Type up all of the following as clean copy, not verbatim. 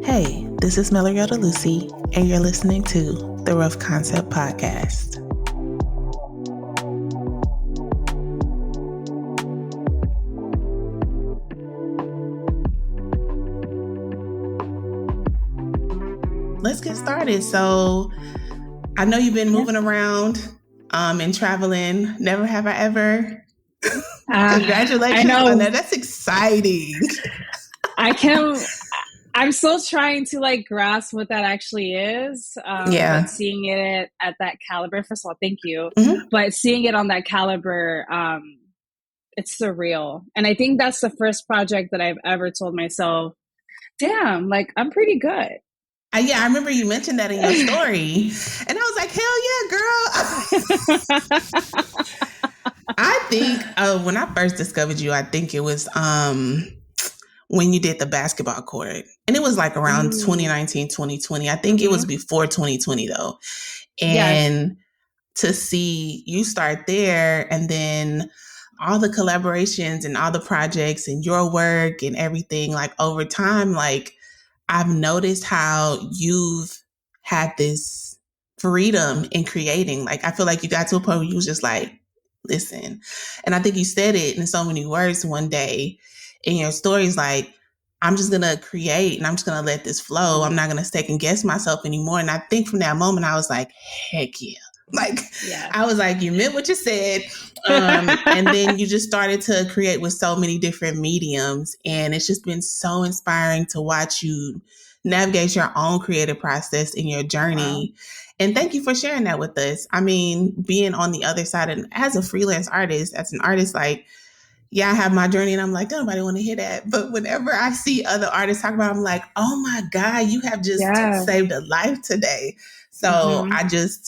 Hey, this is Meloriota Lucy, and you're listening to the Rough Concept Podcast. Let's get started. So, I know you've been moving around and traveling. Never have I ever. Congratulations on that. That's exciting. I'm still trying to grasp what that actually is. But seeing it at that caliber, first of all, thank you. Mm-hmm. But seeing it on that caliber, it's surreal. And I think that's the first project that I've ever told myself, damn, I'm pretty good. I remember you mentioned that in your story. And I was like, hell yeah, girl. I think when I first discovered you, I think it was when you did the basketball court. And it was around 2019, 2020. I think it was before 2020 though. And to see you start there and then all the collaborations and all the projects and your work and everything, over time, I've noticed how you've had this freedom in creating. I feel like you got to a point where you was just listen. And I think you said it in so many words one day in your stories, I'm just going to create and I'm just going to let this flow. I'm not going to second guess myself anymore. And I think from that moment, I was like, heck yeah. I was like, you meant what you said. And then you just started to create with so many different mediums. And it's just been so inspiring to watch you navigate your own creative process in your journey. Wow. And thank you for sharing that with us. I mean, being on the other side and as a freelance artist, as an artist, I have my journey and I'm like, don't nobody want to hear that. But whenever I see other artists talk about it, I'm like, oh my God, you have just saved a life today. So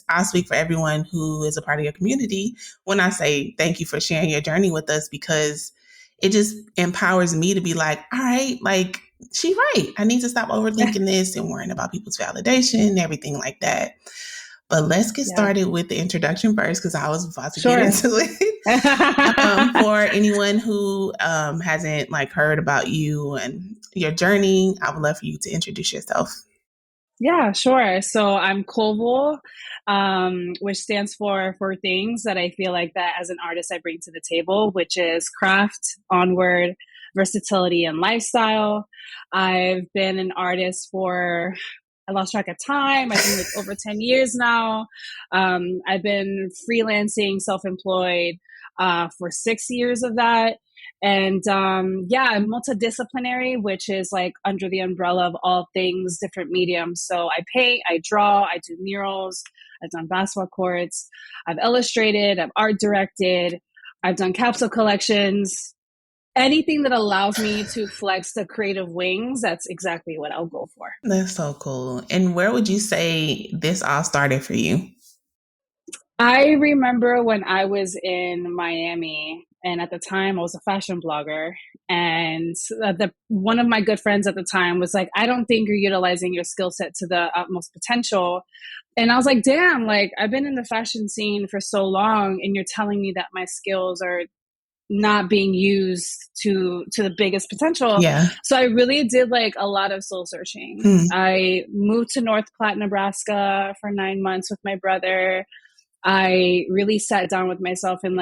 I'll speak for everyone who is a part of your community when I say thank you for sharing your journey with us, because it just empowers me to be like, all right, she right. I need to stop overthinking this and worrying about people's validation and everything like that. But let's get started with the introduction first, because I was about to get into it. For anyone who hasn't heard about you and your journey, I would love for you to introduce yourself. Yeah, sure. So I'm COVL, which stands for things that I feel like that as an artist I bring to the table, which is craft, onward, versatility, and lifestyle. I've been an artist I lost track of time. I think over 10 years now. I've been freelancing, self-employed for 6 years of that. And I'm multidisciplinary, which is under the umbrella of all things, different mediums. So I paint, I draw, I do murals, I've done basketball courts, I've illustrated, I've art directed, I've done capsule collections. Anything that allows me to flex the creative wings, that's exactly what I'll go for. That's so cool. And where would you say this all started for you? I remember when I was in Miami, and at the time I was a fashion blogger, and one of my good friends at the time was like, I don't think you're utilizing your skill set to the utmost potential. And I was like, damn, I've been in the fashion scene for so long, and you're telling me that my skills are not being used to the biggest potential. Yeah. So I really did a lot of soul searching. I moved to North Platte, Nebraska for 9 months with my brother. I really sat down with myself and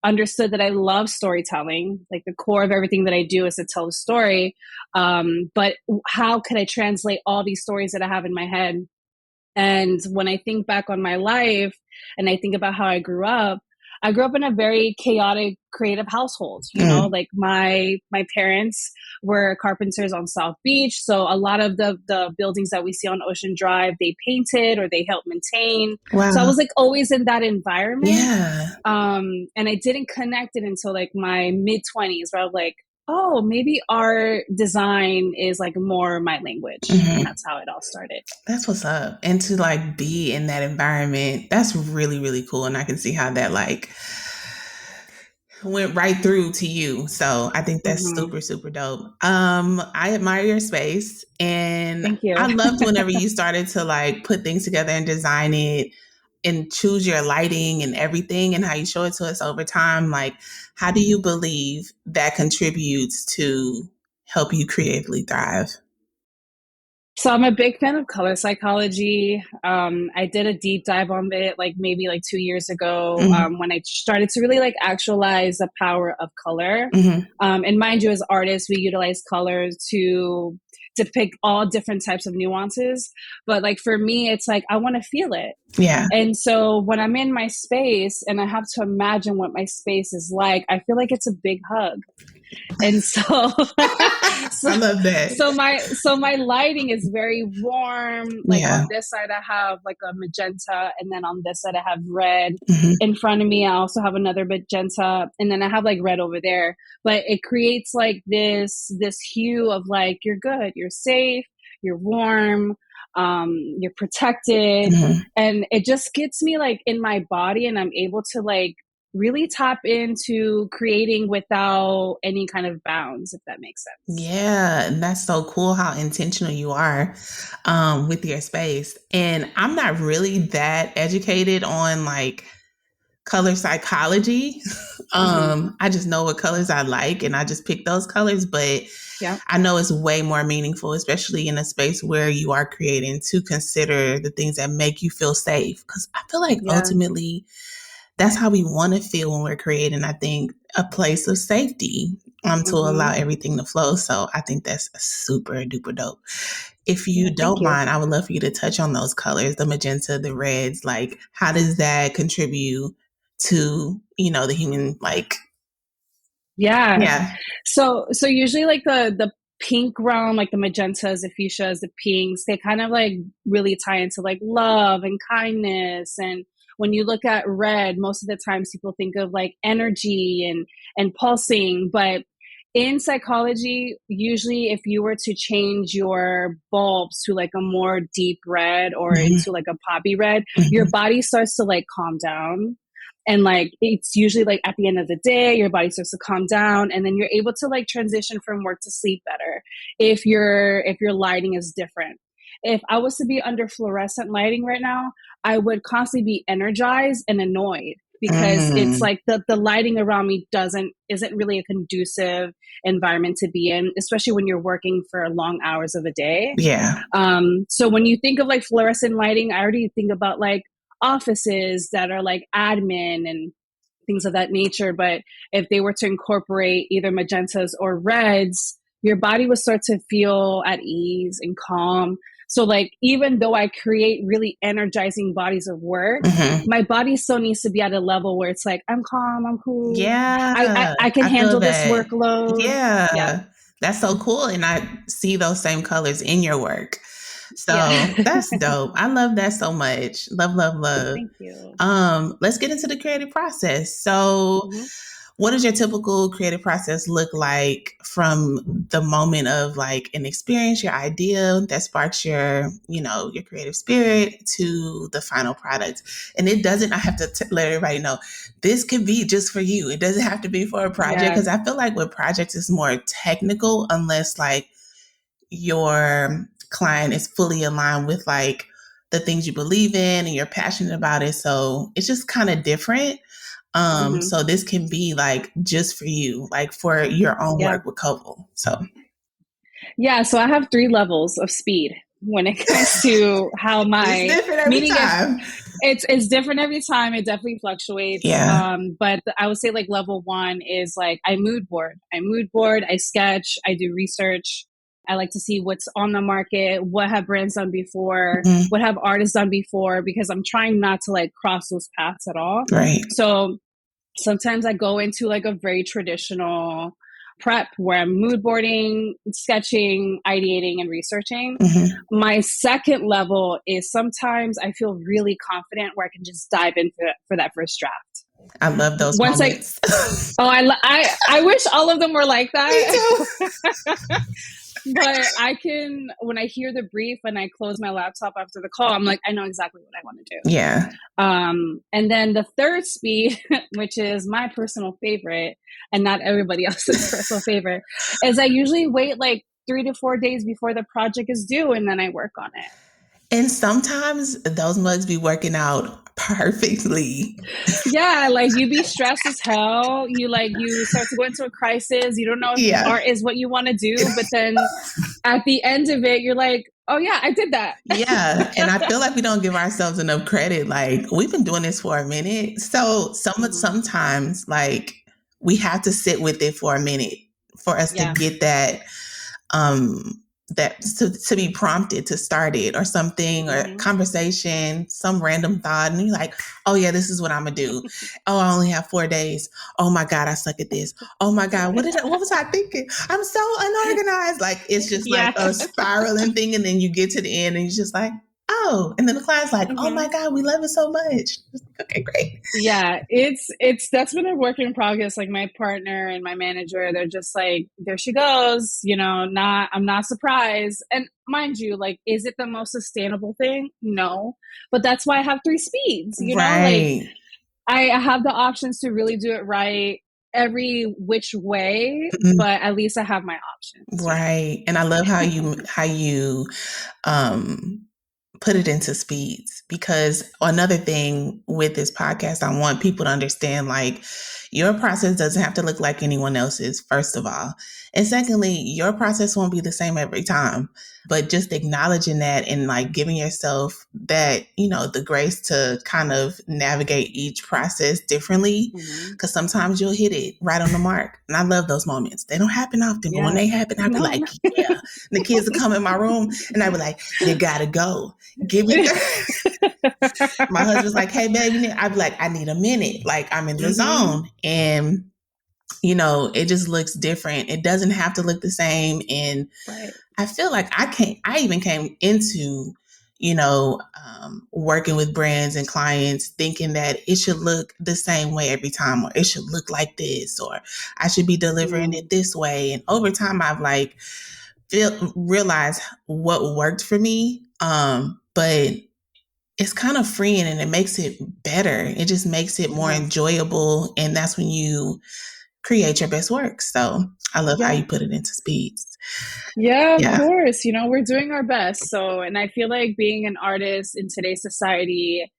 understood that I love storytelling. The core of everything that I do is to tell a story. But how could I translate all these stories that I have in my head? And when I think back on my life and I think about how I grew up in a very chaotic, creative household. You know, my parents were carpenters on South Beach. So a lot of the buildings that we see on Ocean Drive, they painted or they helped maintain. Wow. So I was always in that environment. Yeah. And I didn't connect it until my mid-20s, where I was oh, maybe art design is more my language. And that's how it all started. That's what's up. And to be in that environment, that's really, really cool. And I can see how that went right through to you. So I think that's super, super dope. I admire your space, and thank you. I loved whenever you started to put things together and design it and choose your lighting and everything and how you show it to us over time. How do you believe that contributes to help you creatively thrive? So I'm a big fan of color psychology. I did a deep dive on it like maybe like 2 years ago, Mm-hmm. when I started to really like actualize the power of color. Mm-hmm. And mind you, as artists, we utilize colors to depict all different types of nuances. But like for me, it's like I want to feel it. Yeah. And so when I'm in my space and I have to imagine what my space is like, I feel like it's a big hug. And so, so, I love that. so my lighting is very warm. Like Yeah. on this side, I have like a magenta, and then on this side, I have red. Mm-hmm. In front of me, I also have another magenta, and then I have like red over there. But it creates like this hue of like you're good, you're safe, you're warm, you're protected, Mm-hmm. and it just gets me like in my body, and I'm able to like really tap into creating without any kind of bounds, if that makes sense. Yeah, and that's so cool how intentional you are with your space. And I'm not really that educated on like color psychology. Mm-hmm. I just know what colors I like and I just pick those colors, but Yeah. I know it's way more meaningful, especially in a space where you are creating, to consider the things that make you feel safe. Because I feel like Yeah. ultimately that's how we want to feel when we're creating, I think, a place of safety to allow everything to flow. So I think that's super duper dope. If you Thank don't you. mind, I would love for you to touch on those colors, the magenta, the reds. Like, how does that contribute to, the human, like, Yeah. yeah. So usually like the pink realm, like the magentas, the fuchsias, the pinks, they kind of like really tie into like love and kindness. And when you look at red, most of the times people think of like energy and pulsing. But in psychology, usually if you were to change your bulbs to like a more deep red or Mm-hmm. into like a poppy red, your Mm-hmm. body starts to like calm down. And like it's usually like at the end of the day your body starts to calm down, and then you're able to like transition from work to sleep better if your lighting is different. If I was to be under fluorescent lighting right now, I would constantly be energized and annoyed because it's Mm. like the lighting around me isn't really a conducive environment to be in, especially when you're working for long hours of a day. Yeah. So when you think of like fluorescent lighting, I already think about like offices that are like admin and things of that nature. But if they were to incorporate either magentas or reds, your body would start to feel at ease and calm. So like even though I create really energizing bodies of work, Mm-hmm. my body still needs to be at a level where it's like I'm calm, I'm cool, I, Yeah. I can I feel handle this that. workload. Yeah. Yeah. That's so cool. And I see those same colors in your work. So Yeah. that's dope. I love that so much. Love, love, love. Thank you. Let's get into the creative process. So, Mm-hmm. what does your typical creative process look like from the moment of like an experience, your idea that sparks your creative spirit to the final product? And it doesn't, I have to let everybody know, this could be just for you. It doesn't have to be for a project, Yeah. because I feel like with projects it's more technical unless like your client is fully aligned with like the things you believe in and you're passionate about it. So it's just kind of different. Mm-hmm. So this can be like just for you, like for your own Yeah. work with COVL. So Yeah, so I have 3 levels of speed when it comes to how it's my different every meaning if time. it's different every time. It definitely fluctuates. Yeah. But I would say like level 1 is like I mood board. I sketch, I do research. I like to see what's on the market, what have brands done before, Mm-hmm. what have artists done before, because I'm trying not to like cross those paths at all. Right. So sometimes I go into like a very traditional prep where I'm mood boarding, sketching, ideating, and researching. Mm-hmm. My second level is sometimes I feel really confident where I can just dive in for that first draft. I love those Once moments. I wish all of them were like Me that. too. But I can, when I hear the brief and I close my laptop after the call, I'm like, I know exactly what I want to do. Yeah. And then the third speed, which is my personal favorite and not everybody else's personal favorite, is I usually wait like 3 to 4 days before the project is due and then I work on it. And sometimes those mugs be working out perfectly. Yeah, like you be stressed as hell. You start to go into a crisis. You don't know if Yeah. art is what you want to do, but then at the end of it, you're like, oh yeah, I did that. Yeah. And I feel like we don't give ourselves enough credit. Like we've been doing this for a minute. So Mhm. sometimes like we have to sit with it for a minute for us to Yeah. get that um to be prompted to start it or something or Hmm. conversation, some random thought, and you're like, oh yeah, this is what I'm gonna do. Oh, I only have 4 days. Oh my God, I suck at this. Oh my God, what was I thinking? I'm so unorganized. Like it's just like Yeah. a spiraling thing, and then you get to the end and you're just like, oh, and then the client's like, oh my Hmm. God, we love it so much. Okay, great. Yeah, it's that's been a work in progress. Like my partner and my manager, they're just like, there she goes, not I'm not surprised. And mind you, like, is it the most sustainable thing? No. But that's why I have three speeds, like Right. I have the options to really do it right every which way, Mhm. but at least I have my options. Right. And I love how you um put it into speeds, because another thing with this podcast, I want people to understand like your process doesn't have to look like anyone else's, first of all. And secondly, your process won't be the same every time. But just acknowledging that and like giving yourself that, the grace to kind of navigate each process differently. Hmm. Cause sometimes you'll hit it right on the mark. And I love those moments. They don't happen often, but when Yeah. they happen, I'll be No, like, no. yeah. And the kids will come in my room and I'll be like, you gotta go. Give me my husband's like, hey baby, I'd be like, I need a minute. Like I'm in the Hmm. zone. And it just looks different. It doesn't have to look the same. And Right. I feel like I even came into, working with brands and clients thinking that it should look the same way every time, or it should look like this, or I should be delivering Mm. it this way. And over time I've like realized what worked for me. But it's kind of freeing and it makes it better. It just makes it more Yeah. enjoyable. And that's when you create your best work. So I love how Yeah. you put it into speeds. Yeah, of Yeah. course. We're doing our best. So, and I feel like being an artist in today's society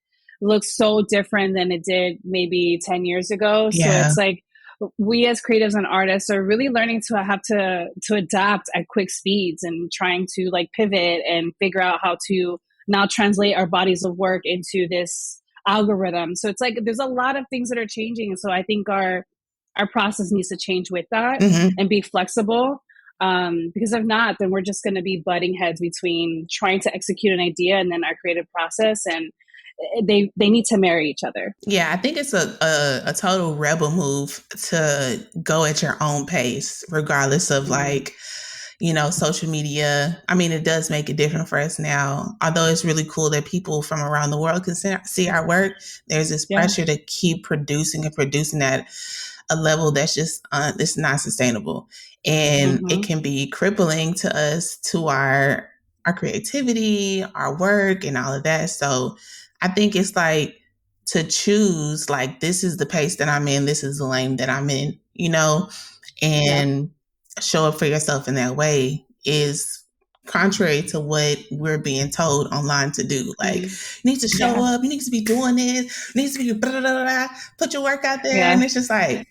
looks so different than it did maybe 10 years ago. So Yeah. it's like we as creatives and artists are really learning to have to adapt at quick speeds and trying to like pivot and figure out how to now translate our bodies of work into this algorithm. So it's like there's a lot of things that are changing. So I think our process needs to change with that Hmm. and be flexible, because if not, then we're just going to be butting heads between trying to execute an idea and then our creative process, and they need to marry each other. Yeah, I think it's a total rebel move to go at your own pace, regardless of Mm. like, social media. I mean, it does make it different for us now. Although it's really cool that people from around the world can see our work, there's this Yeah. pressure to keep producing and producing at a level that's just it's not sustainable, and it Hmm. can be crippling to us, to our creativity, our work, and all of that. So I think it's like to choose like this is the pace that I'm in, this is the lane that I'm in, Yeah. and show up for yourself in that way is contrary to what we're being told online to do. Like, Hmm. you need to show Yeah. up, you need to be doing this, you need to be blah, blah, blah, blah, put your work out there. And Yeah. it's just like,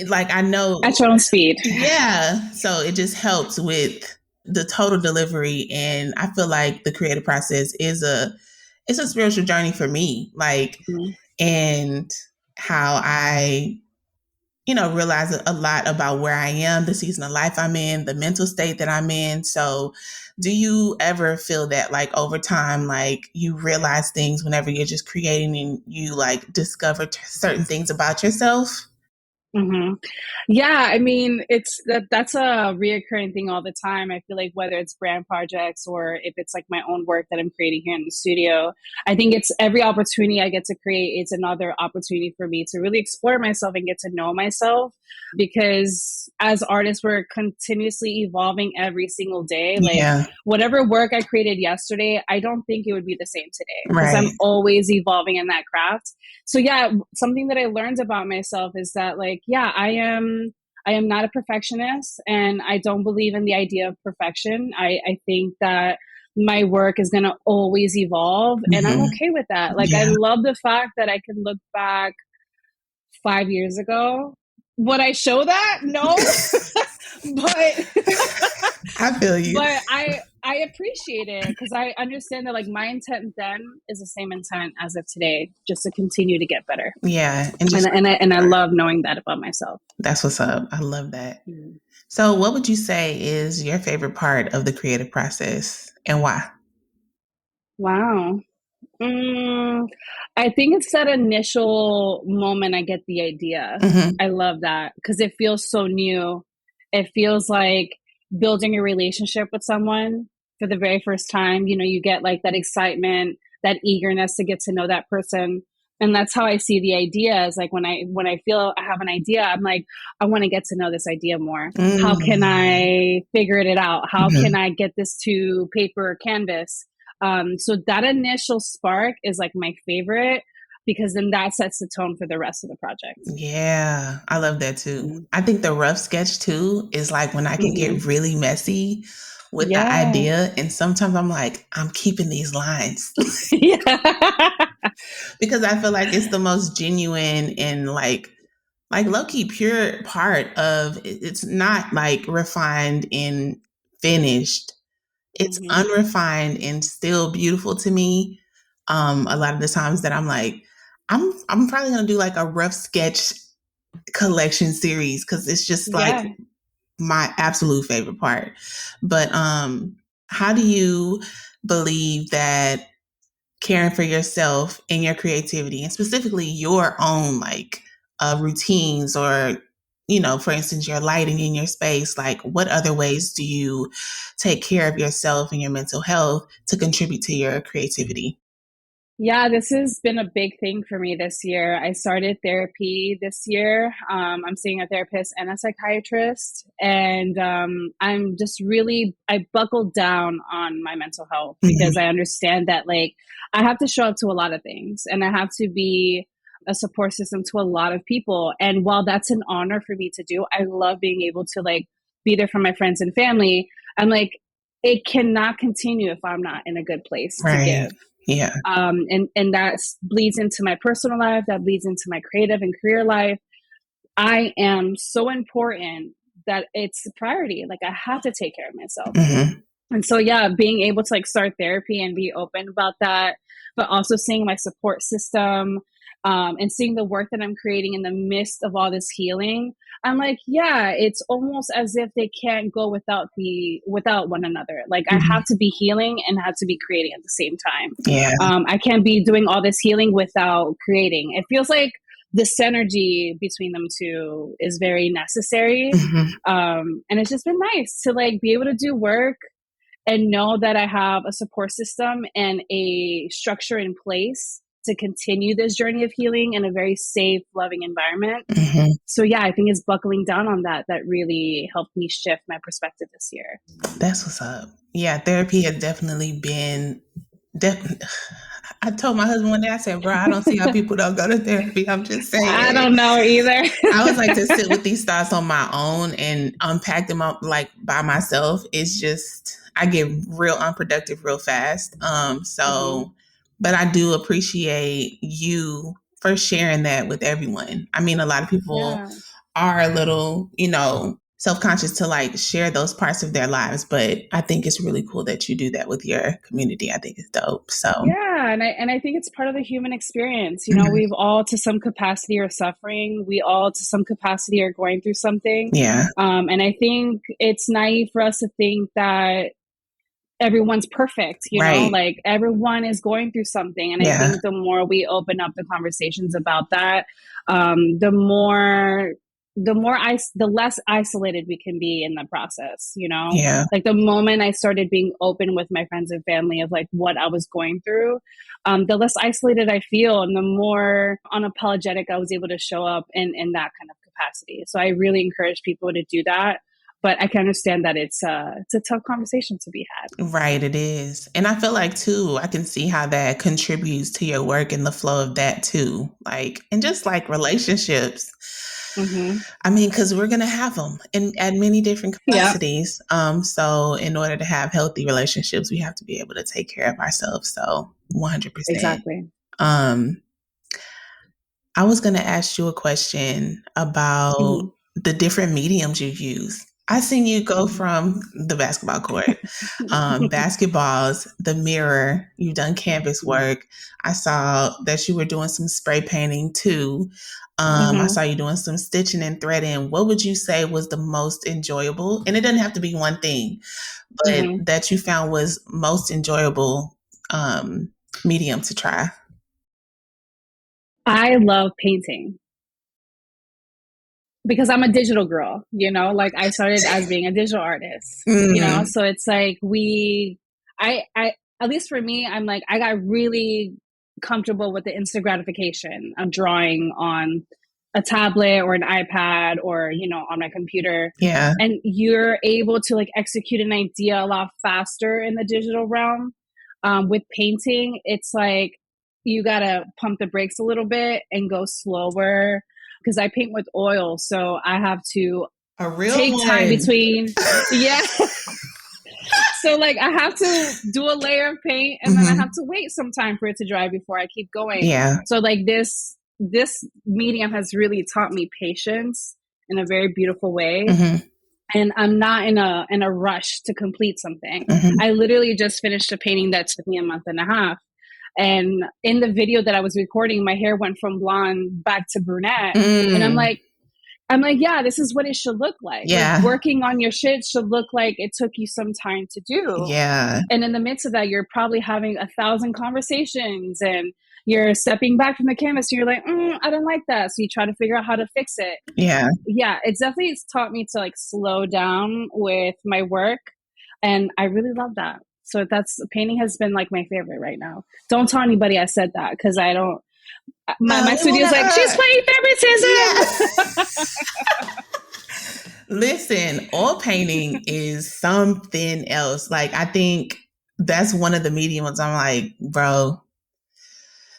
like I know, At your own speed. yeah. So it just helps with the total delivery. And I feel like the creative process it's a spiritual journey for me. Like, Mhm. and how I realize a lot about where I am, the season of life I'm in, the mental state that I'm in. So, do you ever feel that like over time, like you realize things whenever you're just creating and you like discover certain things about yourself? Hmm. Yeah, I mean, that's a reoccurring thing all the time. I feel like whether it's brand projects or if it's like my own work that I'm creating here in the studio, I think it's every opportunity I get to create, it's another opportunity for me to really explore myself and get to know myself. Because as artists, we're continuously evolving every single day. Like Yeah, whatever work I created yesterday, I don't think it would be the same today because I'm right. always evolving in that craft. So yeah, something that I learned about myself is that like, yeah, I am not a perfectionist and I don't believe in the idea of perfection. I think that my work is going to always evolve, and I'm okay with that. Like, I love the fact that I can look back 5 years ago. Would I show that? No. But I feel you. But I appreciate it, because I understand that, like, my intent then is the same intent as of today, just to continue to get better. Yeah. And I love knowing that about myself. That's what's up. I love that. Mm-hmm. So what would you say is your favorite part of the creative process, and why? Wow. I think it's that initial moment I get the idea. Mm-hmm. I love that, because it feels so new. It feels like building a relationship with someone for the very first time. You know, you get like that excitement, that eagerness to get to know that person. And that's how I see the idea, is like when I feel I have an idea, I'm like, I want to get to know this idea more. Mm-hmm. How can I figure it out? How mm-hmm. can I get this to paper or canvas? So that initial spark is like my favorite, because then that sets the tone for the rest of the project. Yeah, I love that too. Mm-hmm. I think the rough sketch too is like when I can mm-hmm. get really messy with the idea. And sometimes I'm like, I'm keeping these lines. Because I feel like it's the most genuine and like low-key pure part of it. It's not like refined and finished. It's mm-hmm. unrefined and still beautiful to me. A lot of the times that I'm like, I'm probably going to do like a rough sketch collection series, because it's just like my absolute favorite part. But how do you believe that caring for yourself and your creativity, and specifically your own like routines, or, you know, for instance, your lighting in your space, like what other ways do you take care of yourself and your mental health to contribute to your creativity? Yeah, this has been a big thing for me this year. I started therapy this year. I'm seeing a therapist and a psychiatrist, and I'm just really, I buckled down on my mental health, because I understand that like I have to show up to a lot of things, and I have to be a support system to a lot of people. And while that's an honor for me to do, I love being able to like be there for my friends and family. I'm like, it cannot continue if I'm not in a good place to give. Yeah. And that bleeds into my personal life, that bleeds into my creative and career life. I am so important that it's a priority. Like, I have to take care of myself. Mm-hmm. And so, yeah, being able to like start therapy and be open about that, but also seeing my support system, and seeing the work that I'm creating in the midst of all this healing, I'm like, yeah, it's almost as if they can't go without one another. Like, mm-hmm. I have to be healing and have to be creating at the same time. Yeah. I can't be doing all this healing without creating. It feels like the synergy between them two is very necessary. Mm-hmm. And it's just been nice to like be able to do work and know that I have a support system and a structure in place to continue this journey of healing in a very safe, loving environment. Mm-hmm. So yeah, I think it's buckling down on that really helped me shift my perspective this year. That's what's up. Yeah, therapy has definitely been... I told my husband one day, I said, bro, I don't see how people don't go to therapy. I'm just saying. I don't know either. I was like, to sit with these thoughts on my own and unpack them up like by myself. It's just, I get real unproductive real fast. Mm-hmm. But I do appreciate you for sharing that with everyone. I mean, a lot of people are a little, you know, self-conscious to like share those parts of their lives, but I think it's really cool that you do that with your community. I think it's dope. So yeah, and I think it's part of the human experience. You know, mm-hmm. we've all to some capacity are suffering. We all to some capacity are going through something. Yeah. And I think it's naive for us to think that everyone's perfect, you know, like everyone is going through something. And I think the more we open up the conversations about that, the less isolated we can be in the process, you know? Yeah. Like the moment I started being open with my friends and family of like what I was going through, the less isolated I feel and the more unapologetic I was able to show up in that kind of capacity. So I really encourage people to do that. But I can understand that it's a tough conversation to be had. Right, it is. And I feel like, too, I can see how that contributes to your work and the flow of that, too. Like, and just like relationships, I mean, because we're going to have them at many different Yeah, capacities. So in order to have healthy relationships, we have to be able to take care of ourselves. So 100%. exactly. Um, I was going to ask you a question about the different mediums you use. I seen you go from the basketball court, basketballs, the mirror. You've done canvas work. I saw that you were doing some spray painting too. I saw you doing some stitching and threading. What would you say was the most enjoyable? And it doesn't have to be one thing, but that you found was most enjoyable medium to try. I love painting because I'm a digital girl, you know, like I started as being a digital artist, you know, so it's like I, at least for me, I'm like, I got really comfortable with the instant gratification of drawing on a tablet or an iPad or, you know, on my computer. Yeah. And you're able to like execute an idea a lot faster in the digital realm. With painting, it's like you got to pump the brakes a little bit and go slower because I paint with oil. So I have to take time between. Yeah. So like I have to do a layer of paint and then I have to wait some time for it to dry before I keep going. Yeah. So like this medium has really taught me patience in a very beautiful way. And I'm not in a rush to complete something. I literally just finished a painting that took me a month and a half. And in the video that I was recording, my hair went from blonde back to brunette. And I'm like, yeah, this is what it should look like. Yeah. Like working on your shit should look like it took you some time to do. Yeah. And in the midst of that, you're probably having 1,000 conversations and you're stepping back from the canvas and you're like, I don't like that. So you try to figure out how to fix it. Yeah. Yeah. It's definitely taught me to like slow down with my work. And I really love that. So painting has been like my favorite right now. Don't tell anybody I said that because I don't. My studio's like, she's playing favoritism. Yeah. Listen, oil painting is something else. Like, I think that's one of the mediums I'm like, bro,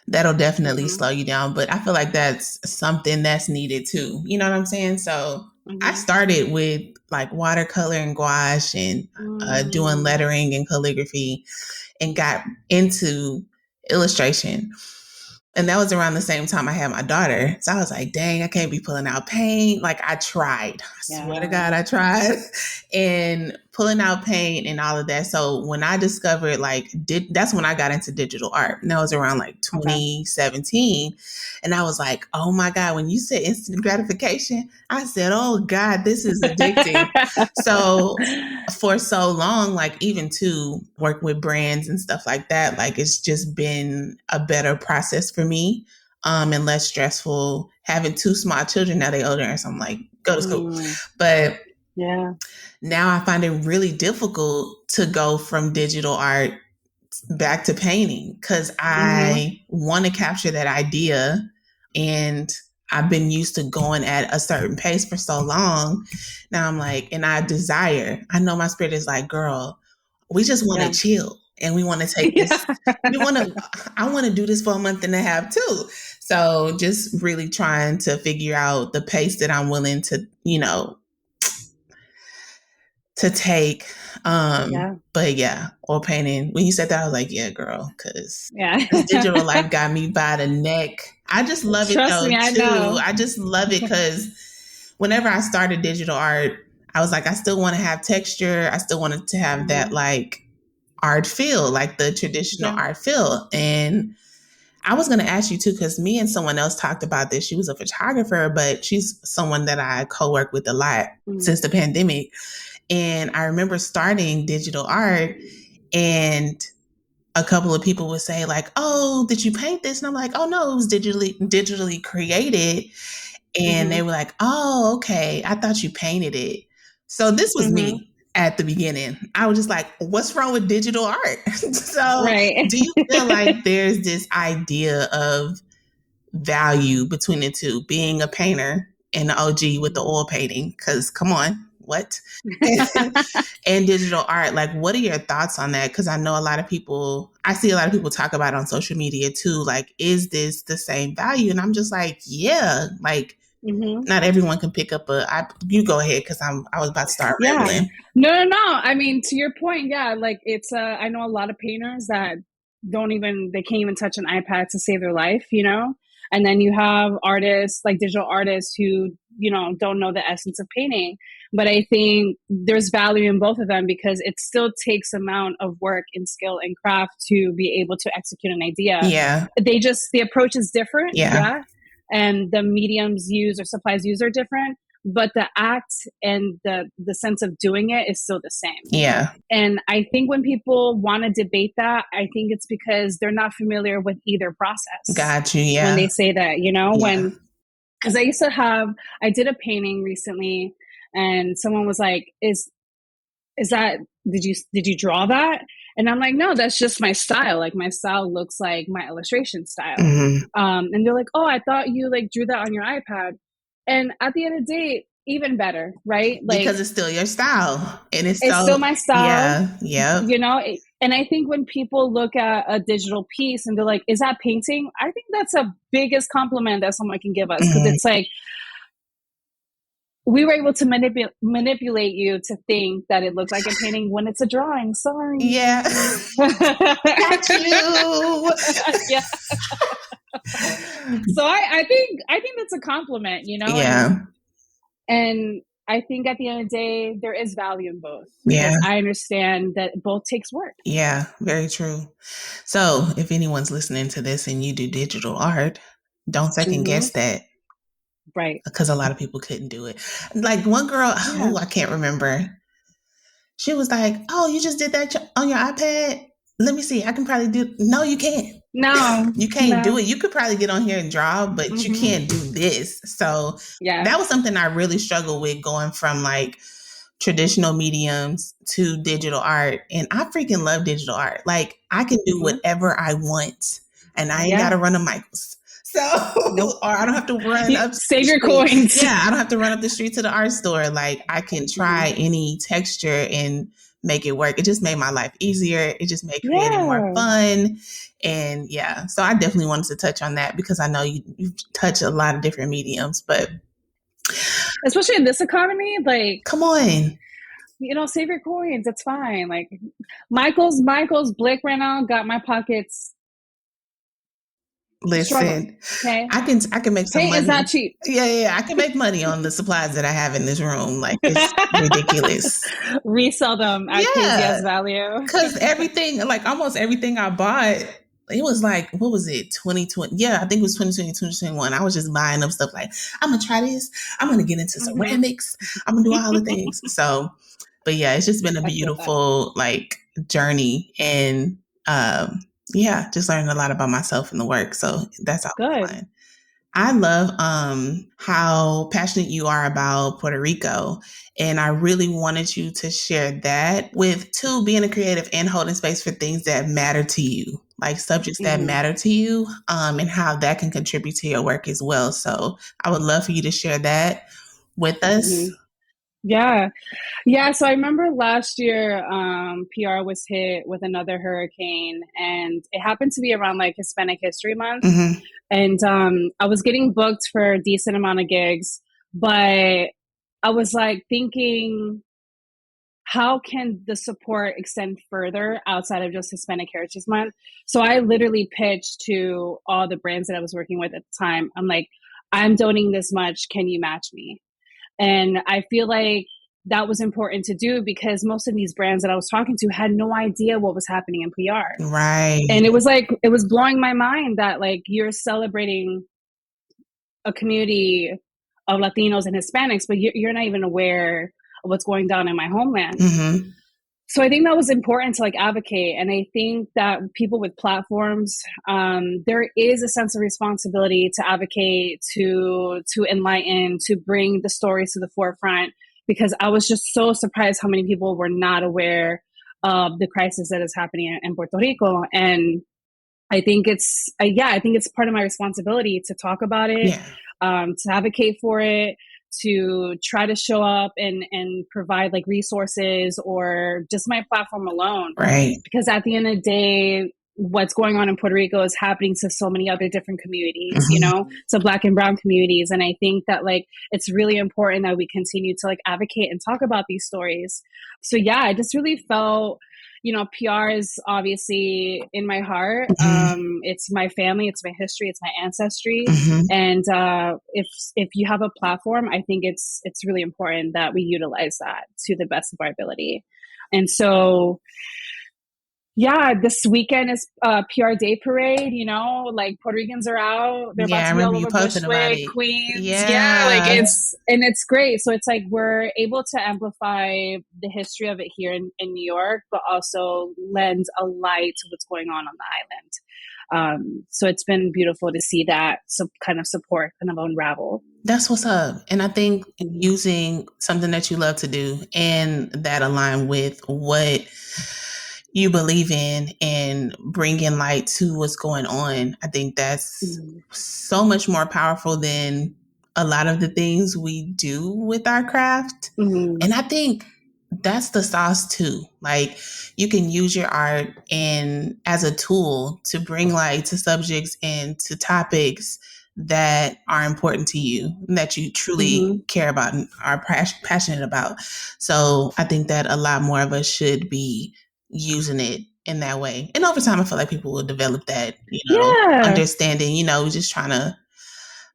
that'll definitely slow you down. But I feel like that's something that's needed too. You know what I'm saying? So I started with like watercolor and gouache and doing lettering and calligraphy and got into illustration. And that was around the same time I had my daughter. So I was like, dang, I can't be pulling out paint. Like I tried. I swear to God, I tried. And pulling out paint and all of that. So when I discovered that's when I got into digital art. And that was around like 2017. And I was like, oh my God, when you said instant gratification, I said, oh God, this is addicting. So for so long, like even to work with brands and stuff like that, like it's just been a better process for me and less stressful. Having 2 small children, now they older, so I'm like, go to school. But yeah, now I find it really difficult to go from digital art back to painting because I want to capture that idea, and I've been used to going at a certain pace for so long. Now I'm like, and I know my spirit is like, girl, we just want to chill and we want to take this. I want to do this for a month and a half too. So just really trying to figure out the pace that I'm willing to, to take. But yeah, oil painting. When you said that, I was like, yeah, girl, because digital life got me by the neck. I just love it though, too. I just love it because whenever I started digital art, I was like, I still want to have texture. I still wanted to have that like art feel, like the traditional art feel. And I was going to ask you too, because me and someone else talked about this. She was a photographer, but she's someone that I co-work with a lot since the pandemic. And I remember starting digital art and a couple of people would say like, oh, did you paint this? And I'm like, oh no, it was digitally created. And they were like, oh, okay. I thought you painted it. So this was me at the beginning. I was just like, what's wrong with digital art? So do you feel like there's this idea of value between the two, being a painter and the OG with the oil painting? Because come on, what? And digital art, like what are your thoughts on that? Because I know I see a lot of people talk about it on social media too, like is this the same value? And I'm just like, yeah, like Not everyone can pick up you go ahead, because I was about to start rambling. No. I mean, to your point, yeah, like it's I know a lot of painters that they can't even touch an iPad to save their life, you know? And then you have artists, like digital artists who, you know, don't know the essence of painting. But I think there's value in both of them, because it still takes amount of work and skill and craft to be able to execute an idea. Yeah. The approach is different. Yeah. And the mediums used or supplies used are different, but the act and the sense of doing it is still the same. Yeah. And I think when people want to debate that, I think it's because they're not familiar with either process. Got you. Yeah. When they say that, you know, because I did a painting recently, and someone was like, is that, did you draw that? And I'm like, no, that's just my style. Like, my style looks like my illustration style. And they're like, oh, I thought you like drew that on your iPad. And at the end of the day, even better, right? Like, because it's still your style, and it's still my style. Yeah. You know, and I think when people look at a digital piece and they're like, is that painting? I think that's the biggest compliment that someone can give us, because it's like, we were able to manipulate you to think that it looks like a painting when it's a drawing. Sorry. Yeah. Got you. Yeah. So I think that's a compliment, you know? Yeah. And I think at the end of the day, there is value in both. Yeah. I understand that both takes work. Yeah, very true. So if anyone's listening to this and you do digital art, don't second guess that. Right. Because a lot of people couldn't do it. Like one girl, I can't remember. She was like, oh, you just did that on your iPad? Let me see. I can probably do. No, you can't. No. You can't do it. You could probably get on here and draw, but you can't do this. So that was something I really struggled with, going from like traditional mediums to digital art. And I freaking love digital art. Like, I can do whatever I want, and I ain't got to run a Michaels. So, or I don't have to run up. Save your coins. Yeah, I don't have to run up the street to the art store. Like, I can try any texture and make it work. It just made my life easier. It just made creating more fun. And so I definitely wanted to touch on that, because I know you touch a lot of different mediums, but especially in this economy, like, come on. You know, save your coins. It's fine. Like, Michael's Blick right now got my pockets. Listen, okay? I can make some money. It's not cheap. Yeah. I can make money on the supplies that I have in this room. Like, it's ridiculous. Resell them at KZS value. Because everything, like almost everything I bought, it was like, what was it? 2020. Yeah, I think it was 2020, 2021. I was just buying up stuff like, I'm going to try this. I'm going to get into ceramics. I'm going to do all the things. So, but yeah, it's just been a beautiful like journey, and just learning a lot about myself and the work. So that's all fun. I love how passionate you are about Puerto Rico. And I really wanted you to share that with being a creative and holding space for things that matter to you, like subjects that matter to you, and how that can contribute to your work as well. So I would love for you to share that with us. Yeah. So I remember last year, PR was hit with another hurricane, and it happened to be around like Hispanic History Month. And I was getting booked for a decent amount of gigs, but I was like thinking, how can the support extend further outside of just Hispanic Heritage Month? So I literally pitched to all the brands that I was working with at the time. I'm like, I'm donating this much. Can you match me? And I feel like that was important to do, because most of these brands that I was talking to had no idea what was happening in PR. Right. And it was blowing my mind that like you're celebrating a community of Latinos and Hispanics, but you're not even aware of what's going down in my homeland. So I think that was important to like advocate. And I think that people with platforms, there is a sense of responsibility to advocate, to enlighten, to bring the stories to the forefront, because I was just so surprised how many people were not aware of the crisis that is happening in Puerto Rico. And I think it's part of my responsibility to talk about it, to advocate for it, to try to show up and provide like resources, or just my platform alone. Right. Because at the end of the day, what's going on in Puerto Rico is happening to so many other different communities, you Mhm. know, to Black and Brown communities. And I think that like it's really important that we continue to like advocate and talk about these stories. So yeah, I just really felt, you know, PR is obviously in my heart. Mhm. It's my family, it's my history, it's my ancestry. Mhm. And if you have a platform, I think it's really important that we utilize that to the best of our ability. And so yeah, this weekend is PR Day Parade, you know, like Puerto Ricans are out. They're about Yeah, I to be remember all you over posting about Bushwick, it. Queens. Yeah, like Yeah. it's great. So it's like we're able to amplify the history of it here in New York, but also lend a light to what's going on the island. So it's been beautiful to see that kind of support kind of unravel. That's what's up. And I think using something that you love to do and that align with what you believe in and bringing light to what's going on, I think that's so much more powerful than a lot of the things we do with our craft. Mm-hmm. And I think that's the sauce too. Like you can use your art and as a tool to bring light to subjects and to topics that are important to you, that you truly care about and are passionate about. So I think that a lot more of us should be using it in that way. And over time, I feel like people will develop that, understanding, just trying to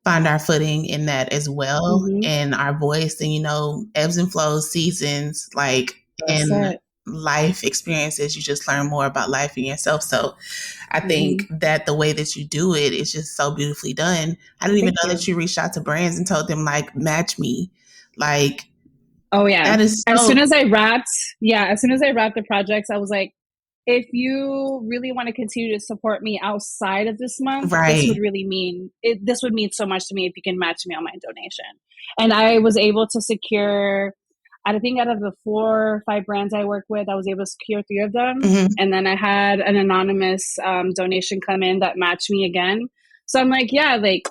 find our footing in that as well and our voice and, ebbs and flows, seasons, like in life experiences, you just learn more about life and yourself. So I think that the way that you do it is just so beautifully done. I didn't even know that you reached out to brands and told them like, match me. Like, oh yeah. That is as soon as I wrapped the projects, I was like, if you really want to continue to support me outside of this month, this would really mean this would mean so much to me if you can match me on my donation. And I was able to secure, I think out of the 4 or 5 brands I work with, I was able to secure 3 of them. And then I had an anonymous donation come in that matched me again. So I'm like, yeah, like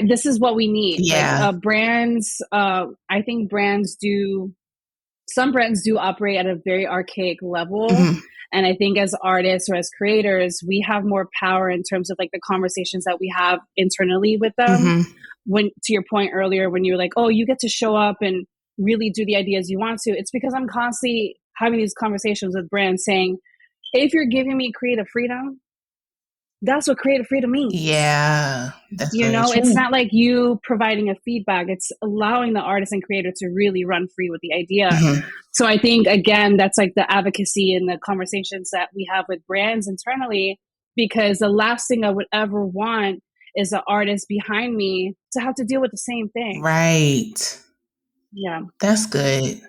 this is what we need. Yeah. Like brands, I think some brands do operate at a very archaic level. And I think as artists or as creators, we have more power in terms of like the conversations that we have internally with them. When, to your point earlier, when you were like, oh, you get to show up and really do the ideas you want to, it's because I'm constantly having these conversations with brands saying, if you're giving me creative freedom, that's what creative freedom means. Yeah, that's very true. It's not like you providing a feedback. It's allowing the artist and creator to really run free with the idea. So I think, again, that's like the advocacy and the conversations that we have with brands internally, because the last thing I would ever want is the artist behind me to have to deal with the same thing. Right. Yeah. That's good.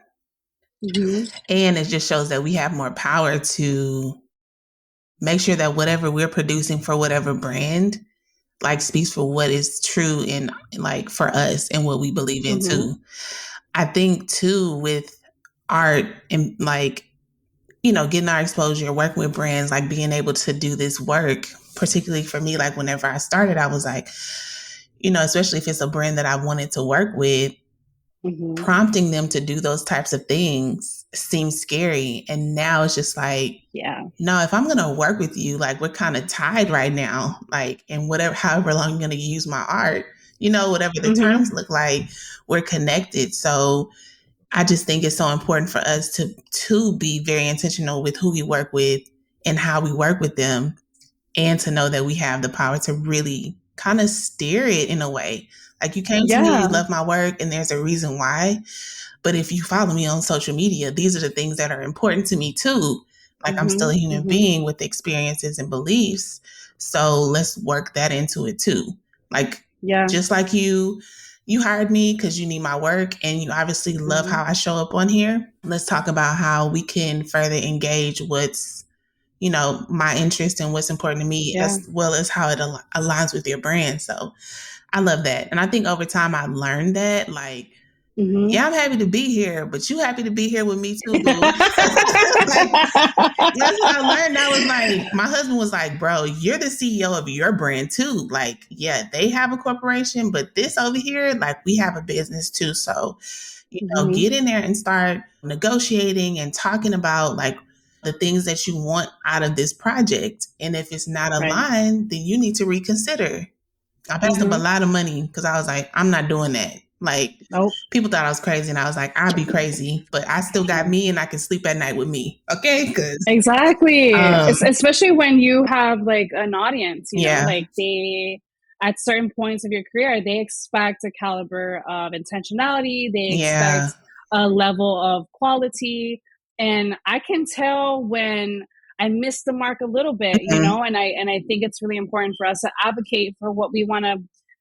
And it just shows that we have more power to make sure that whatever we're producing for whatever brand, like speaks for what is true and like for us and what we believe in too. I think too with art and like, getting our exposure, working with brands, like being able to do this work, particularly for me, like whenever I started, I was like, especially if it's a brand that I wanted to work with, prompting them to do those types of things seems scary. And now it's just like, no, if I'm going to work with you, like we're kind of tied right now, like, and however long you're going to use my art, whatever the terms look like, we're connected. So I just think it's so important for us to be very intentional with who we work with and how we work with them, and to know that we have the power to really kind of steer it in a way. Like you came to me, you love my work, and there's a reason why. But if you follow me on social media, these are the things that are important to me too. Like I'm still a human being with experiences and beliefs. So let's work that into it too. Like, just like you hired me because you need my work and you obviously love how I show up on here. Let's talk about how we can further engage what's, my interest and what's important to me, as well as how it aligns with your brand. So I love that. And I think over time I learned that, like, yeah, I'm happy to be here, but you happy to be here with me too, boo. Like, that's what I learned. I was like, my husband was like, bro, you're the CEO of your brand too. Like, yeah, they have a corporation, but this over here, like, we have a business too. So, get in there and start negotiating and talking about like, the things that you want out of this project. And if it's not aligned, then you need to reconsider. I paid them a lot of money because I was like, I'm not doing that. Like, people thought I was crazy, and I was like, I'll be crazy, but I still got me, and I can sleep at night with me. Okay, exactly. Especially when you have like an audience, you know, like they, at certain points of your career, they expect a caliber of intentionality. They expect a level of quality, and I can tell when I missed the mark a little bit, you know, and I think it's really important for us to advocate for what we want to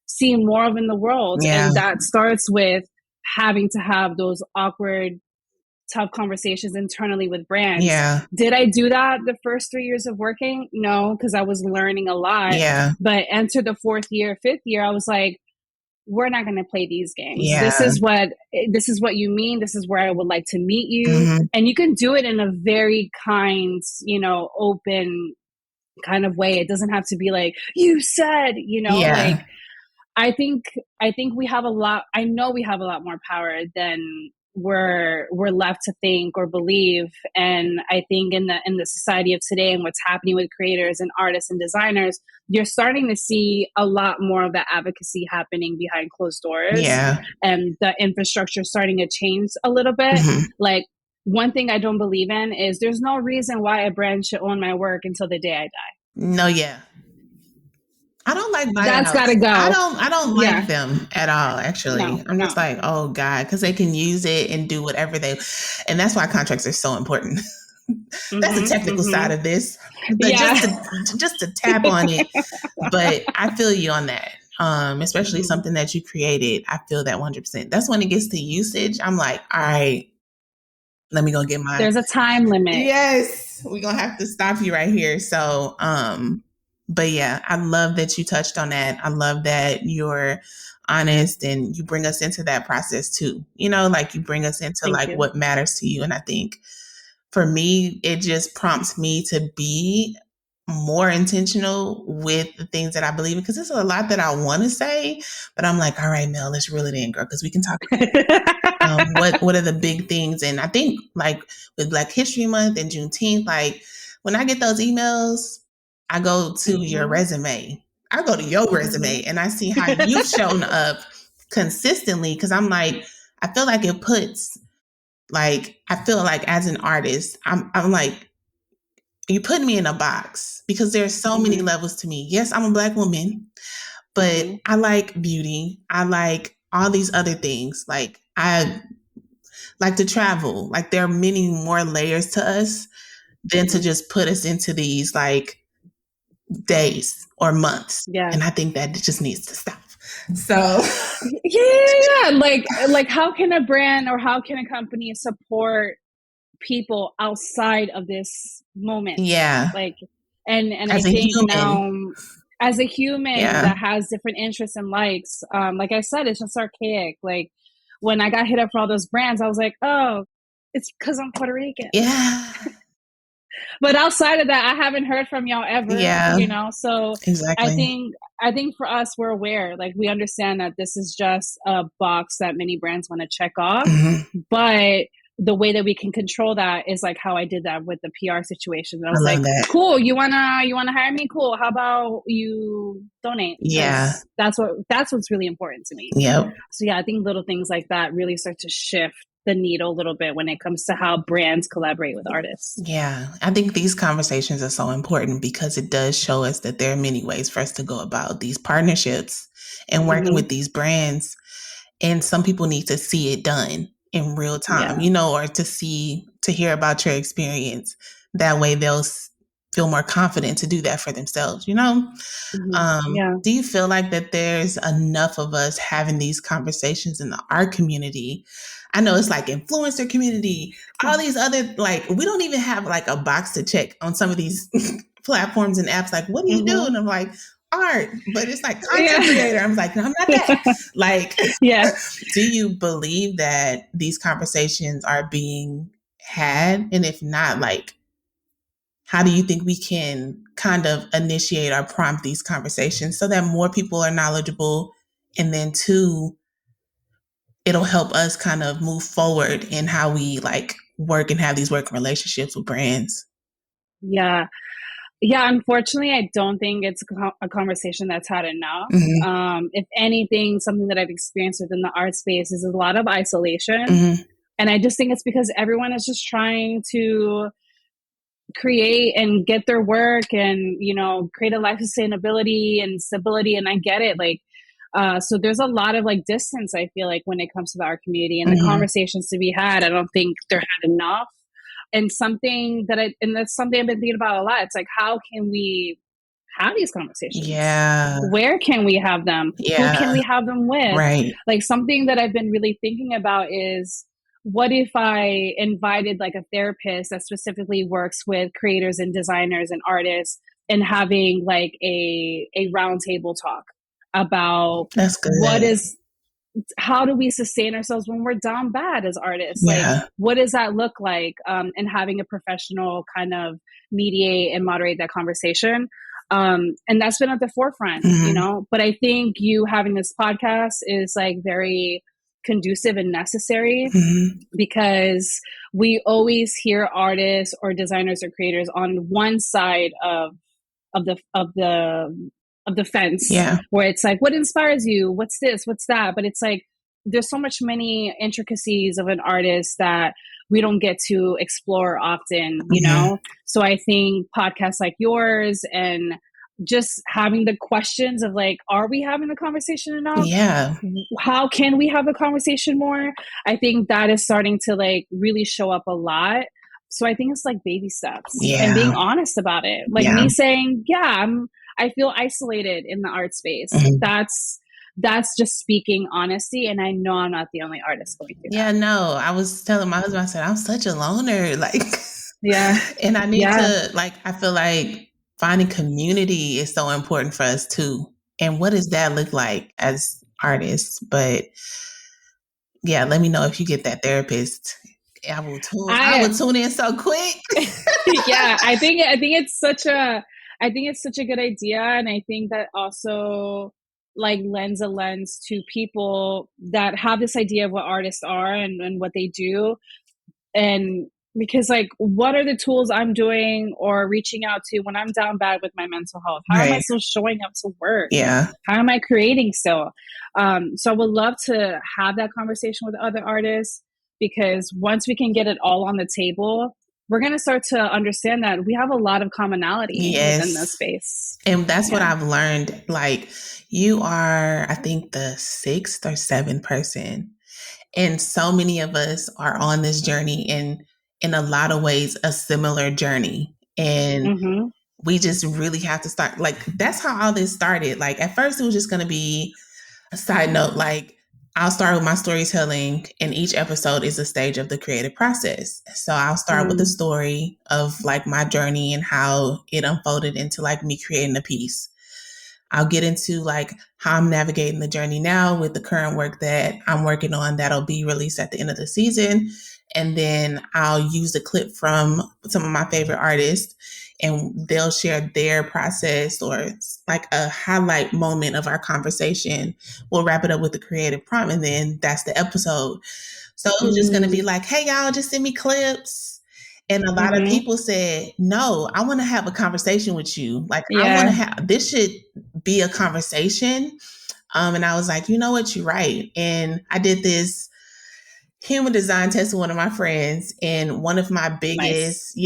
see more of in the world. And that starts with having to have those awkward, tough conversations internally with brands. Did I do that the first 3 years of working? No, because I was learning a lot. But enter the fourth year, fifth year, I was like, we're not going to play these games. This is what you mean. This is where I would like to meet you. And you can do it in a very kind, you know, open kind of way. It doesn't have to be like, you said, you know, like, I think we have a lot, I know we have a lot more power than we're left to think or believe. And I think in the society of today and what's happening with creators and artists and designers, you're starting to see a lot more of that advocacy happening behind closed doors. And the infrastructure starting to change a little bit. Like, one thing I don't believe in is there's no reason why a brand should own my work until the day I die. No, I don't like buyouts. That's gotta go. I don't like them at all, actually. I'm just like, oh God, because they can use it and do whatever and that's why contracts are so important. That's the technical side of this. But just to tap on it. But I feel you on that. Especially something that you created. I feel that 100%. That's when it gets to usage. I'm like, all right, let me go get mine. There's a time limit. Yes. We're gonna have to stop you right here. So but yeah, I love that you touched on that. I love that you're honest and you bring us into that process too. You know, like you bring us into what matters to you. And I think for me, it just prompts me to be more intentional with the things that I believe in, because there's a lot that I want to say, but I'm like, all right, Mel, let's reel it in, girl, because we can talk about what are the big things. And I think like with Black History Month and Juneteenth, like when I get those emails, I go to your resume. I go to your resume and I see how you've shown up consistently, because I'm like, I feel like it puts, like, I feel like as an artist, I'm like, you put me in a box because there's so many levels to me. Yes, I'm a Black woman, but I like beauty. I like all these other things. Like, I like to travel. Like, there are many more layers to us than to just put us into these like days or months. And I think that it just needs to stop. So like how can a brand or how can a company support people outside of this moment? Like, and I think now as a human that has different interests and likes, like I said, it's just archaic. Like when I got hit up for all those brands, I was like, oh, it's because I'm Puerto Rican. But outside of that, I haven't heard from y'all ever, you know? So I think for us, we're aware, like we understand that this is just a box that many brands want to check off, but the way that we can control that is like how I did that with the PR situation. I was like, cool, you wanna hire me? Cool. How about you donate? That's what's really important to me. So I think little things like that really start to shift the needle a little bit when it comes to how brands collaborate with artists. I think these conversations are so important because it does show us that there are many ways for us to go about these partnerships and working with these brands. And some people need to see it done in real time, you know, or to hear about your experience. That way they'll feel more confident to do that for themselves, you know? Do you feel like that there's enough of us having these conversations in the art community? I know it's like influencer community, all these other, like, we don't even have like a box to check on some of these platforms and apps. Like, what do you do? And I'm like, art, but it's like content creator. I'm like, no, I'm not that. Like, do you believe that these conversations are being had? And if not, like, how do you think we can kind of initiate or prompt these conversations so that more people are knowledgeable? And then two, it'll help us kind of move forward in how we like work and have these working relationships with brands. Yeah. Yeah, unfortunately, I don't think it's a conversation that's had enough. If anything, something that I've experienced within the art space is a lot of isolation. And I just think it's because everyone is just trying to create and get their work and, you know, create a life of sustainability and stability. And I get it. Like, so there's a lot of like distance, I feel like, when it comes to the art community and the conversations to be had. I don't think they're had enough. And that's something I've been thinking about a lot. It's like, how can we have these conversations? Yeah. Where can we have them? Yeah. Who can we have them with? Right. Like, something that I've been really thinking about is, what if I invited like a therapist that specifically works with creators and designers and artists, and having like a roundtable talk about That's good. how do we sustain ourselves when we're down bad as artists? Yeah. Like, what does that look like? And having a professional kind of mediate and moderate that conversation. And that's been at the forefront, you know, but I think you having this podcast is like very conducive and necessary, because we always hear artists or designers or creators on one side of the fence, where it's like, what inspires you? What's this? What's that? But it's like, there's so much many intricacies of an artist that we don't get to explore often, you know? So I think podcasts like yours and just having the questions of like, are we having the conversation enough? Yeah. How can we have a conversation more? I think that is starting to like really show up a lot. So I think it's like baby steps and being honest about it. Like me saying, I feel isolated in the art space. That's just speaking honesty. And I know I'm not the only artist going through that. Yeah, no, I was telling my husband, I said, I'm such a loner. Like, and I need to, like, I feel like finding community is so important for us too. And what does that look like as artists? But yeah, let me know if you get that therapist. I will tune in so quick. Yeah, I think it's such a good idea. And I think that also like lends a lens to people that have this idea of what artists are and what they do. And because like, what are the tools I'm doing or reaching out to when I'm down bad with my mental health? How am I still showing up to work? Yeah. How am I creating still? So I would love to have that conversation with other artists, because once we can get it all on the table, we're going to start to understand that we have a lot of commonality within this space. And that's what I've learned. Like, you are, I think, the 6th or 7th person. And so many of us are on this journey, and in a lot of ways, a similar journey. And we just really have to start. Like, that's how all this started. Like, at first, it was just going to be a side note. Like, I'll start with my storytelling, and each episode is a stage of the creative process. So I'll start with the story of like my journey and how it unfolded into like me creating a piece. I'll get into like how I'm navigating the journey now with the current work that I'm working on that'll be released at the end of the season. And then I'll use a clip from some of my favorite artists, and they'll share their process or like a highlight moment of our conversation. We'll wrap it up with the creative prompt, and then that's the episode. So it was just going to be like, hey, y'all, just send me clips. And a lot of people said, no, I want to have a conversation with you. Like, I want to have, this should be a conversation. And I was like, you know what, you're right. And I did this human design test with one of my friends, and one of my biggest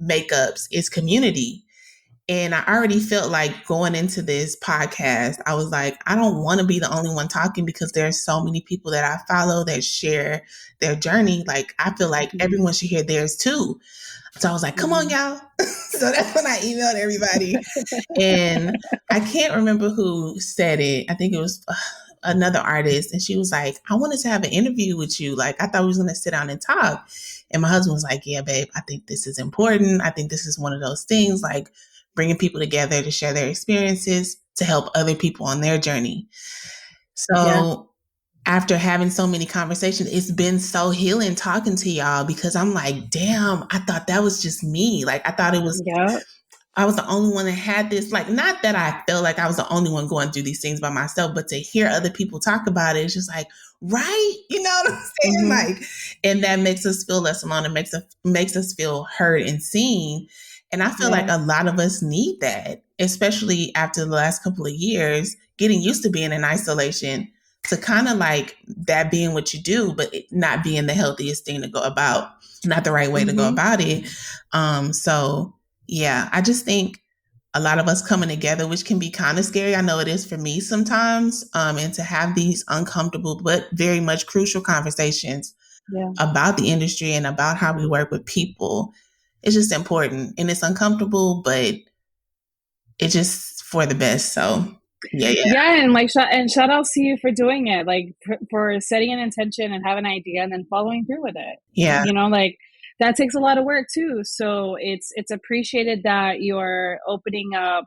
makeups is community. And I already felt like going into this podcast, I was like, I don't want to be the only one talking, because there's so many people that I follow that share their journey. Like, I feel like everyone should hear theirs too. So I was like, come on, y'all. So that's when I emailed everybody. And I can't remember who said it. I think it was another artist. And she was like, I wanted to have an interview with you. Like, I thought we was going to sit down and talk. And my husband was like, yeah, babe, I think this is important. I think this is one of those things, like bringing people together to share their experiences to help other people on their journey. So after having so many conversations, it's been so healing talking to y'all, because I'm like, damn, I thought that was just me. Like, I thought it was I was the only one that had this. Like, not that I felt like I was the only one going through these things by myself, but to hear other people talk about it, it's just like, right? You know what I'm saying? Like, and that makes us feel less alone. It makes us feel heard and seen. And I feel like a lot of us need that, especially after the last couple of years, getting used to being in isolation, to kind of like that being what you do, but it not being the healthiest thing to go about, not the right way to go about it. So yeah, I just think a lot of us coming together, which can be kind of scary. I know it is for me sometimes, and to have these uncomfortable but very much crucial conversations about the industry and about how we work with people. It's just important, and it's uncomfortable, but it's just for the best. So yeah, and like shout outs to you for doing it, like for setting an intention and have an idea and then following through with it. Yeah, you know, like that takes a lot of work too. So it's appreciated that you're opening up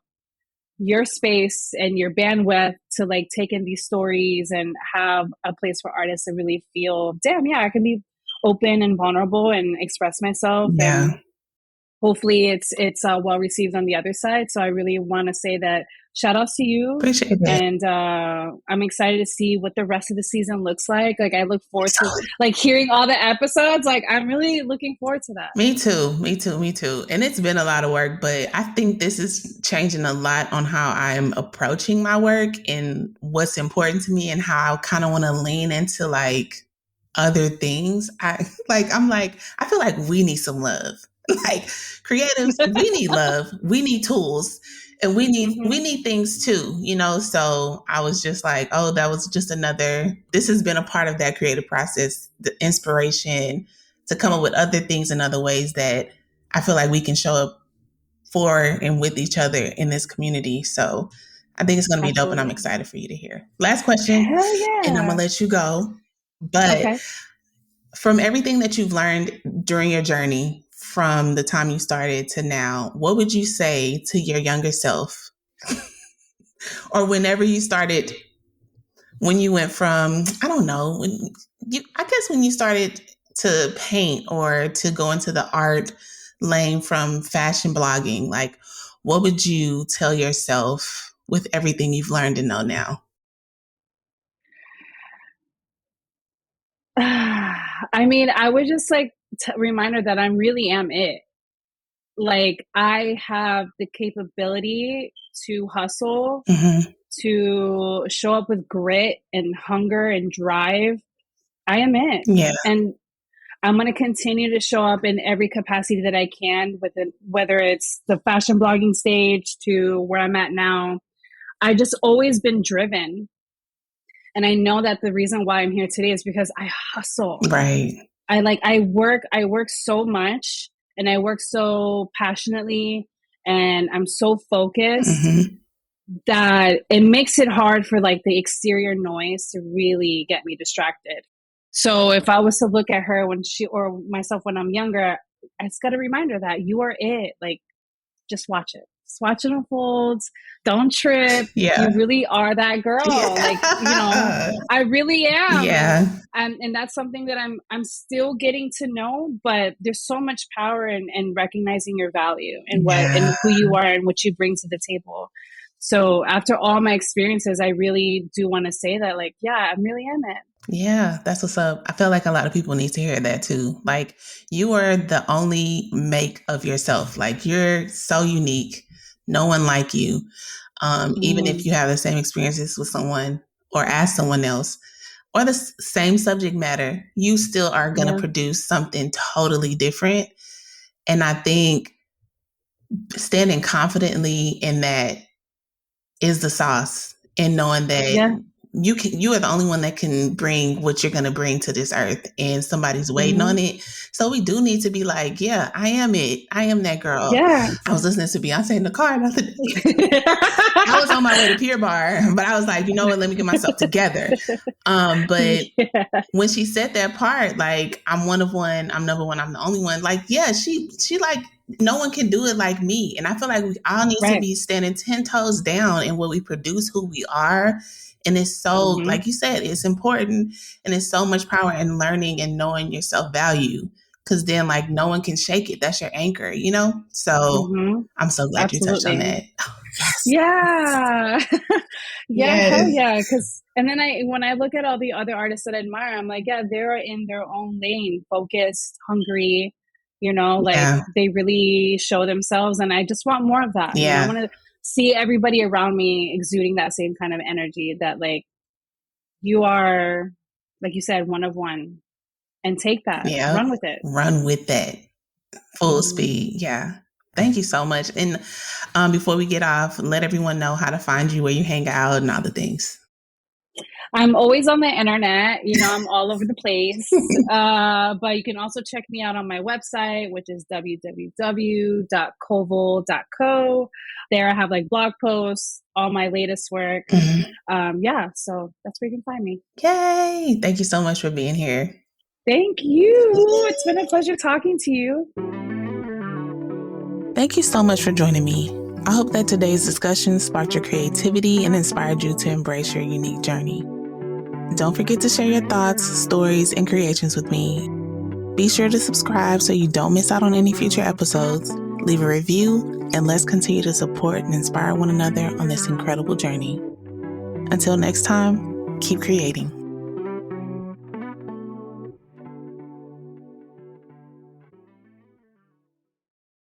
your space and your bandwidth to like take in these stories and have a place for artists to really feel, damn, yeah, I can be open and vulnerable and express myself. yeah. And hopefully it's well received on the other side. So I really want to say that shout outs to you. Appreciate it. And I'm excited to see what the rest of the season looks like. Like, I look forward to like hearing all the episodes. Like, I'm really looking forward to that. Me too. And it's been a lot of work, but I think this is changing a lot on how I'm approaching my work and what's important to me, and how I kind of want to lean into like other things. I feel like we need some love. Like, creatives, we need love. We need tools. And we need things too, you know? So I was just like, oh, that was just this has been a part of that creative process, the inspiration to come up with other things and other ways that I feel like we can show up for and with each other in this community. So I think it's going to be dope, and I'm excited for you to hear. Last question, and I'm going to let you go. But from everything that you've learned during your journey, from the time you started to now, what would you say to your younger self? Or whenever you started, when you went from, I don't know, when you started to paint or to go into the art lane from fashion blogging, like, what would you tell yourself with everything you've learned and know now? I mean, I would just like remind her that I really am it. Like, I have the capability to hustle, to show up with grit and hunger and drive. I am it. Yeah. And I'm going to continue to show up in every capacity that I can, whether it's the fashion blogging stage to where I'm at now. I just always been driven. And I know that the reason why I'm here today is because I hustle. Right. I work so much, and I work so passionately, and I'm so focused that it makes it hard for like the exterior noise to really get me distracted. So if I was to look at her or myself when I'm younger, I just got to remind her that you are it. Like, just watch it. Just watch it unfold. Don't trip. Yeah. You really are that girl. Yeah. Like, you know, I really am. Yeah. And that's something that I'm still getting to know, but there's so much power in recognizing your value and and who you are and what you bring to the table. So after all my experiences, I really do want to say that, like, yeah, I really am it. Yeah, that's what's up. I feel like a lot of people need to hear that too. Like, you are the only make of yourself. Like, you're so unique. No one like you. Even if you have the same experiences with someone or ask someone else or the same subject matter, you still are going to produce something totally different. And I think standing confidently in that is the sauce, and knowing that you are the only one that can bring what you're going to bring to this earth, and somebody's waiting on it. So we do need to be like, yeah, I am it. I am that girl. Yeah. I was listening to Beyonce in the car the other day. I was on my way to Pier Bar, but I was like, you know what? Let me get myself together. But when she said that part, like, I'm one of one, I'm number one, I'm the only one. Like, yeah, she like, no one can do it like me. And I feel like we all need to be standing 10 toes down in what we produce, who we are. And it's so, like you said, it's important, and it's so much power in learning and knowing your self-value because then like no one can shake it. That's your anchor, you know? So I'm so glad you touched on that. Oh, yes. Yeah. Yeah, Yes. hell yeah. And then when I look at all the other artists that I admire, I'm like, yeah, they're in their own lane, focused, hungry, you know, like they really show themselves. And I just want more of that. You know, I want to see everybody around me exuding that same kind of energy that like you are, like you said, one of one, and take that, run with it. Run with that. Full speed. Yeah. Thank you so much. And before we get off, let everyone know how to find you, where you hang out and all the things. I'm always on the internet. You know, I'm all over the place. But you can also check me out on my website, which is www.covl.co. There I have like blog posts, all my latest work. Yeah, so that's where you can find me. Yay. Thank you so much for being here. Thank you. It's been a pleasure talking to you. Thank you so much for joining me. I hope that today's discussion sparked your creativity and inspired you to embrace your unique journey. Don't forget to share your thoughts, stories, and creations with me. Be sure to subscribe so you don't miss out on any future episodes. Leave a review, and let's continue to support and inspire one another on this incredible journey. Until next time, keep creating.